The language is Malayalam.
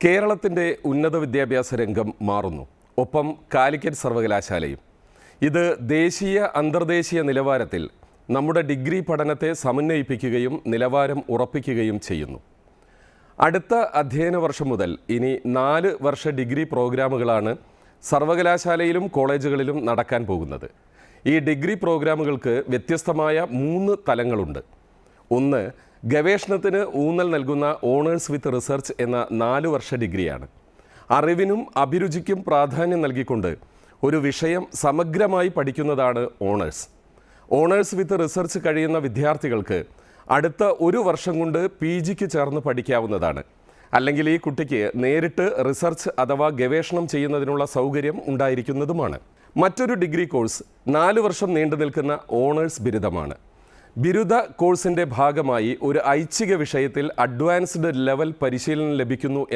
കേരളത്തിൻ്റെ ഉന്നത വിദ്യാഭ്യാസ രംഗം മാറുന്നു. ഒപ്പം കാലിക്കറ്റ് സർവകലാശാലയും. ഇത് ദേശീയ അന്തർദേശീയ നിലവാരത്തിൽ നമ്മുടെ ഡിഗ്രി പഠനത്തെ സമന്വയിപ്പിക്കുകയും നിലവാരം ഉറപ്പിക്കുകയും ചെയ്യുന്നു. അടുത്ത അധ്യയന വർഷം മുതൽ ഇനി 4 വർഷ ഡിഗ്രി പ്രോഗ്രാമുകളാണ് സർവകലാശാലയിലും കോളേജുകളിലും നടക്കാൻ പോകുന്നത്. ഈ ഡിഗ്രി പ്രോഗ്രാമുകൾക്ക് വ്യത്യസ്തമായ 3 തലങ്ങളുണ്ട്. ഒന്ന്, ഗവേഷണത്തിന് ഊന്നൽ നൽകുന്ന ഓണേഴ്സ് വിത്ത് റിസർച്ച് എന്ന 4 വർഷ ഡിഗ്രിയാണ്. അറിവിനും അഭിരുചിക്കും പ്രാധാന്യം നൽകിക്കൊണ്ട് ഒരു വിഷയം സമഗ്രമായി പഠിക്കുന്നതാണ് ഓണേഴ്സ്. ഓണേഴ്സ് വിത്ത് റിസർച്ച് കഴിയുന്ന വിദ്യാർത്ഥികൾക്ക് അടുത്ത 1 വർഷം കൊണ്ട് PGക്ക് ചേർന്ന് പഠിക്കാവുന്നതാണ്. അല്ലെങ്കിൽ ഈ കുട്ടിക്ക് നേരിട്ട് റിസർച്ച് അഥവാ ഗവേഷണം ചെയ്യുന്നതിനുള്ള സൗകര്യം ഉണ്ടായിരിക്കുന്നതുമാണ്. മറ്റൊരു ഡിഗ്രി കോഴ്സ് 4 വർഷം നീണ്ടു നിൽക്കുന്ന ഓണേഴ്സ് ബിരുദമാണ്. ബിരുദ കോഴ്സിൻ്റെ ഭാഗമായി ഒരു ഐച്ഛിക വിഷയത്തിൽ അഡ്വാൻസ്ഡ് ലെവൽ പരിശീലനം ലഭിക്കുന്നു എന്ന